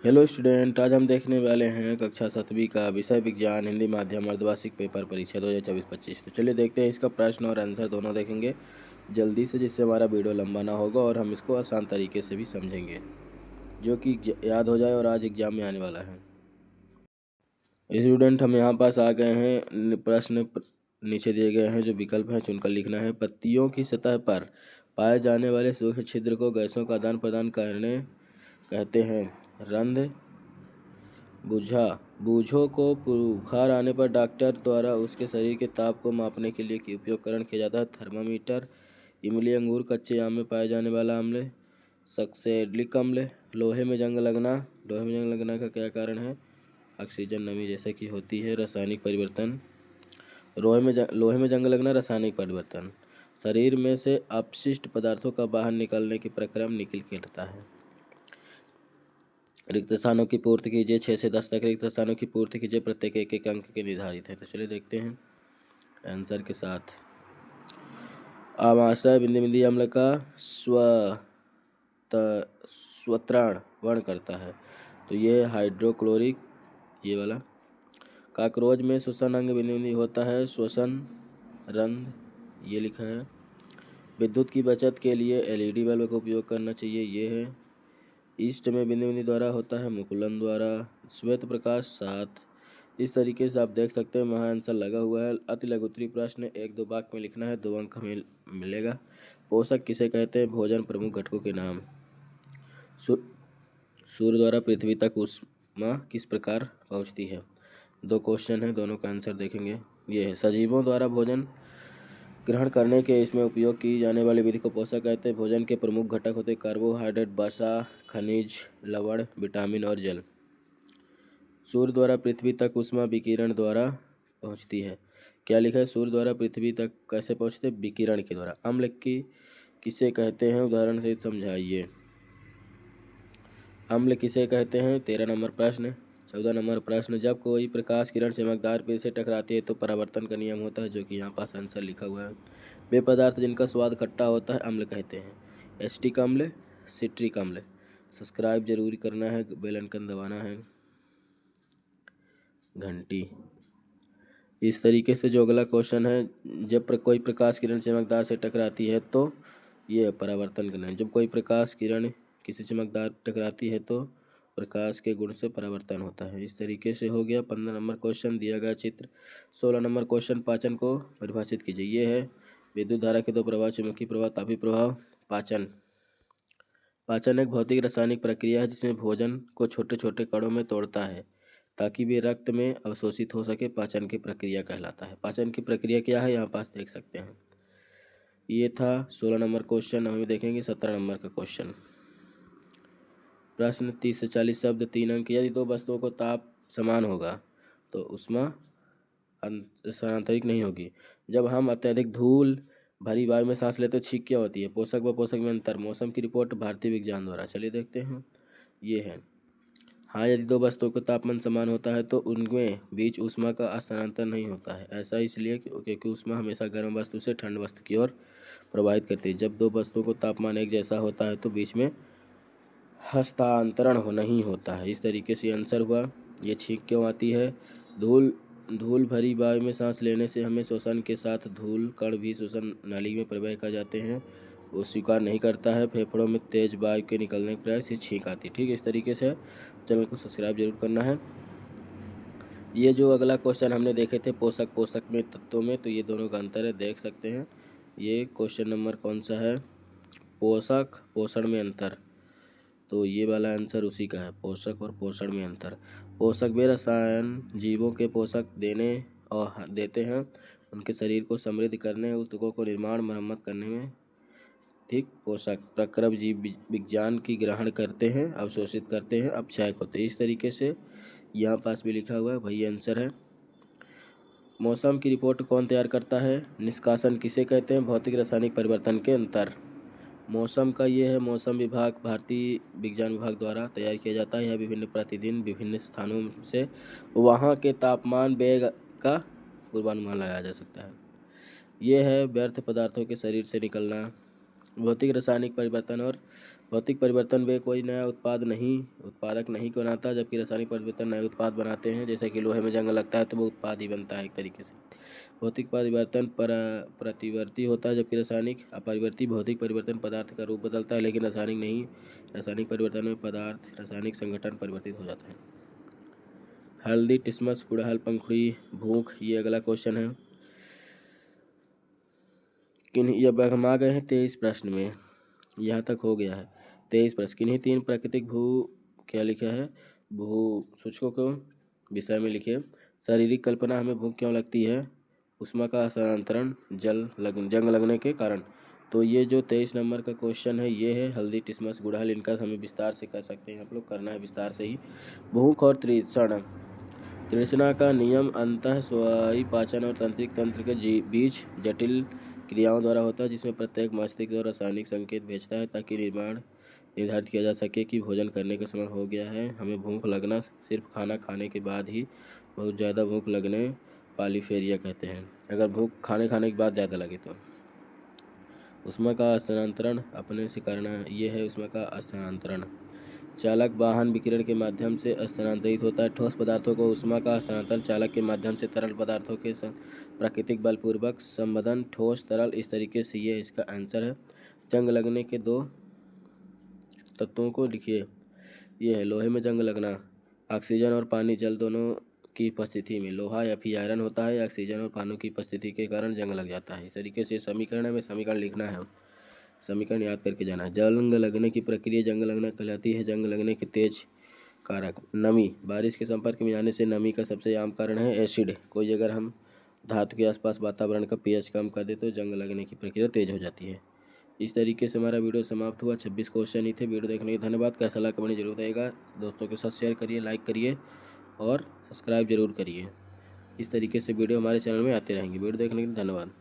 Hello student, आज हम देखने वाले हैं कक्षा 7वीं का विषय विज्ञान हिंदी माध्यम अर्धवार्षिक पेपर परीक्षा 2024-25। तो चलिए देखते हैं इसका प्रश्न और आंसर दोनों देखेंगे जल्दी से, जिससे हमारा वीडियो लंबा ना होगा और हम इसको आसान तरीके से भी समझेंगे, जो कि याद हो जाए और आज एग्जाम में आने वाला है। स्टूडेंट, हम यहाँ पास आ गए हैं। प्रश्न नीचे दिए गए हैं, जो विकल्प हैं चुनकर लिखना है। पत्तियों की सतह पर पाए जाने वाले सूक्ष्म छिद्र को गैसों का आदान प्रदान करने कहते हैं। रंध्र। बूझों को बुखार आने पर डॉक्टर द्वारा उसके शरीर के ताप को मापने के लिए उपयोगकरण किया जाता है। थर्मामीटर। इमली अंगूर कच्चे आम में पाए जाने वाला अम्ल। सक्सेलिक अम्ल। लोहे में जंग लगना का क्या कारण है? ऑक्सीजन नमी जैसे कि होती है। रासायनिक परिवर्तन। लोहे में जंग लगना रासायनिक परिवर्तन। शरीर में से अपशिष्ट पदार्थों का बाहर निकलने की प्रक्रिया में निकल कहलाता है। रिक्त स्थानों की पूर्ति कीजिए। 6 से 10 तक रिक्त स्थानों की पूर्ति कीजिए। प्रत्येक एक अंक के निर्धारित है। तो चलिए देखते हैं आंसर के साथ। आमाशय बिंदी बिंदी अम्ल का स्वत्रण वर्ण करता है, तो ये हाइड्रोक्लोरिक, ये वाला। काकरोच में श्वसन अंग बिंदी बिंदी होता है, श्वसन रंध्र, ये लिखा है। विद्युत की बचत के लिए LED बल्ब का उपयोग करना चाहिए, ये है। ईस्ट में बिंदी बिंदी द्वारा होता है, मुकुलन द्वारा। श्वेत प्रकाश 7। इस तरीके से आप देख सकते हैं वहाँ आंसर लगा हुआ है। अति लघु उत्तरीय प्रश्न 1-2 वाक्य में लिखना है, 2 अंक हमें मिलेगा। पोषक किसे कहते हैं? भोजन प्रमुख घटकों के नाम। सूर्य द्वारा पृथ्वी तक ऊष्मा किस प्रकार पहुँचती है? 2 क्वेश्चन है, दोनों का आंसर देखेंगे। ये है सजीवों द्वारा भोजन ग्रहण करने के इसमें उपयोग की जाने वाली विधि को पोषक कहते हैं। भोजन के प्रमुख घटक होते हैं कार्बोहाइड्रेट, वसा, खनिज, लवण, विटामिन और जल। सूर्य द्वारा पृथ्वी तक ऊष्मा विकिरण द्वारा पहुंचती है, क्या लिखा है? सूर्य द्वारा पृथ्वी तक कैसे पहुंचते? विकिरण के द्वारा। अम्ल की किसे कहते हैं? उदाहरण से समझाइए। अम्ल किसे कहते हैं? 13 नंबर प्रश्न। 14 नंबर प्रश्न, जब कोई प्रकाश किरण चमकदार पेड़ से टकराती है तो परावर्तन का नियम होता है, जो कि यहाँ पास आंसर लिखा हुआ है। वे पदार्थ जिनका स्वाद खट्टा होता है अम्ल कहते हैं। एसिटिक अम्ल, सिट्रिक अम्ल। सब्सक्राइब जरूर करना है, बेल आइकन दबाना है, घंटी। इस तरीके से जो अगला क्वेश्चन है, जब कोई प्रकाश किरण चमकदार से टकराती है तो ये परावर्तन करना है। जब कोई प्रकाश किरण किसी चमकदार टकराती है तो प्रकाश के गुण से परावर्तन होता है। इस तरीके से हो गया 15 नंबर क्वेश्चन। दिया गया चित्र। 16 नंबर क्वेश्चन, पाचन को परिभाषित कीजिए। ये है विद्युत धारा के 2 प्रवाह, चुंबकीय प्रवाह, तापीय प्रवाह। पाचन एक भौतिक रासायनिक प्रक्रिया है जिसमें भोजन को छोटे छोटे कणों में तोड़ता है ताकि वे रक्त में अवशोषित हो सके, पाचन की प्रक्रिया कहलाता है। पाचन की प्रक्रिया क्या है यहाँ पास देख सकते हैं। ये था 16 नंबर क्वेश्चन। हम देखेंगे 17 नंबर का क्वेश्चन। प्रश्न 30 से 40 शब्द, 3 अंक। यदि 2 वस्तुओं को ताप समान होगा तो ऊष्मा स्थानांतरित नहीं होगी। जब हम अत्यधिक धूल भरी वायु में सांस लेते छींक क्या होती है? पोषक व पोषक में अंतर। मौसम की रिपोर्ट भारतीय विज्ञान द्वारा। चलिए देखते हैं। ये है, हाँ, यदि 2 वस्तुओं का तापमान समान होता है तो उनमें बीच ऊष्मा का स्थानांतरण नहीं होता है। ऐसा इसलिए क्योंकि ऊष्मा हमेशा गर्म वस्तु से ठंड वस्तु की ओर प्रवाहित करती है। जब 2 वस्तुओं को तापमान एक जैसा होता है तो बीच में हस्तांतरण नहीं होता है। इस तरीके से आंसर हुआ। ये छींक क्यों आती है? धूल भरी वायु में सांस लेने से हमें श्वसन के साथ धूल कण भी श्वसन नाली में प्रवेश कर जाते हैं, वो स्वीकार नहीं करता है। फेफड़ों में तेज वायु के निकलने के प्रयास से छींक आती है। ठीक है, इस तरीके से चैनल को सब्सक्राइब जरूर करना है। ये जो अगला क्वेश्चन हमने देखे थे पोषक में तत्वों में, तो ये दोनों का अंतर है, देख सकते हैं। ये क्वेश्चन नंबर कौन सा है? पोषक पोषण में अंतर। तो ये वाला आंसर उसी का है, पोषक और पोषण में अंतर। पोषक वे रसायन जीवों के पोषक देते हैं, उनके शरीर को समृद्ध करने, ऊतकों को निर्माण मरम्मत करने में। ठीक, पोषक प्रक्रम जीव विज्ञान की ग्रहण करते हैं, अवशोषित करते हैं, अपक्षयक होते हैं। इस तरीके से यहाँ पास भी लिखा हुआ है, वही आंसर है। मौसम की रिपोर्ट कौन तैयार करता है? निष्कासन किसे कहते हैं? भौतिक रासायनिक परिवर्तन के अंतर। मौसम का ये है, मौसम विभाग भारतीय विज्ञान विभाग द्वारा तैयार किया जाता है। यह विभिन्न प्रतिदिन विभिन्न स्थानों से वहाँ के तापमान वेग का पूर्वानुमान लगाया जा सकता है। ये है व्यर्थ पदार्थों के शरीर से निकलना, भौतिक रासायनिक परिवर्तन और भौतिक परिवर्तन वे कोई नया उत्पादक नहीं बनाता, जबकि रासायनिक परिवर्तन नए उत्पाद बनाते हैं। जैसे कि लोहे में जंग लगता है तो वो उत्पाद ही बनता है एक तरीके से। भौतिक परिवर्तन प्रतिवर्ती होता है, जबकि रासायनिक अपरिवर्ती। भौतिक परिवर्तन पदार्थ का रूप बदलता है, लेकिन रासायनिक नहीं। रासायनिक परिवर्तन में पदार्थ रासायनिक संगठन परिवर्तित हो जाता है। हल्दी, टिसमस, गुड़हल, पंखुड़ी, भूख, ये अगला क्वेश्चन है। अब हम आ गए हैं 23 प्रश्न में, यहाँ तक हो गया है 23 प्रश्न। किन्हीं 3 प्राकृतिक क्या लिखा है भू सूचकों को विषय में लिखे। शारीरिक कल्पना, हमें भूख क्यों लगती है? उष्मा का स्थानांतरण, जंग लगने के कारण। तो ये जो 23 नंबर का क्वेश्चन है ये है हल्दी, टिसमस, गुड़हल, इनका हमें विस्तार से कर सकते हैं, आप लोग करना है विस्तार से ही। भूख और तृष्णा का नियम अंतः स्वायु पाचन और तंत्रिक तंत्र के बीच जटिल क्रियाओं द्वारा होता है, जिसमें प्रत्येक मस्तिष्क और रासायनिक संकेत भेजता है ताकि निर्धारित किया जा सके कि भोजन करने का समय हो गया है। हमें भूख लगना सिर्फ खाना खाने के बाद ही, बहुत ज़्यादा भूख लगने पॉलीफेरिया कहते हैं, अगर भूख खाने के बाद ज़्यादा लगे तो। उष्मा का स्थानांतरण अपने से करना, ये है उष्मा का स्थानांतरण। चालक वाहन विकिरण के माध्यम से स्थानांतरित होता है। ठोस पदार्थों को उष्मा का स्थानांतरण चालक के माध्यम से तरल पदार्थों के प्राकृतिक बलपूर्वक संबंधन, ठोस तरल, इस तरीके से ये इसका आंसर है। जंग लगने के 2 तत्वों को लिखिए। ये है लोहे में जंग लगना, ऑक्सीजन और पानी जल दोनों की उपस्थिति में लोहा या फिर आयरन होता है, ऑक्सीजन और पानी की उपस्थिति के कारण जंग लग जाता है। इस तरीके से समीकरण में समीकरण लिखना है, समीकरण याद करके जाना है। जंग लगने की प्रक्रिया जंग लगना कहलाती है। जंग लगने के तेज कारक, नमी, बारिश के संपर्क में आने से नमी का सबसे आम कारण है एसिड। कोई अगर हम धातु के आसपास वातावरण का pH कम कर दे तो जंग लगने की प्रक्रिया तेज हो जाती है। इस तरीके से हमारा वीडियो समाप्त हुआ। 26 क्वेश्चन ही थे। वीडियो देखने के लिए धन्यवाद। कैसा लगा कमेंट जरूर बताइएगा, दोस्तों के साथ शेयर करिए, लाइक करिए और सब्सक्राइब जरूर करिए। इस तरीके से वीडियो हमारे चैनल में आते रहेंगे। वीडियो देखने के लिए धन्यवाद।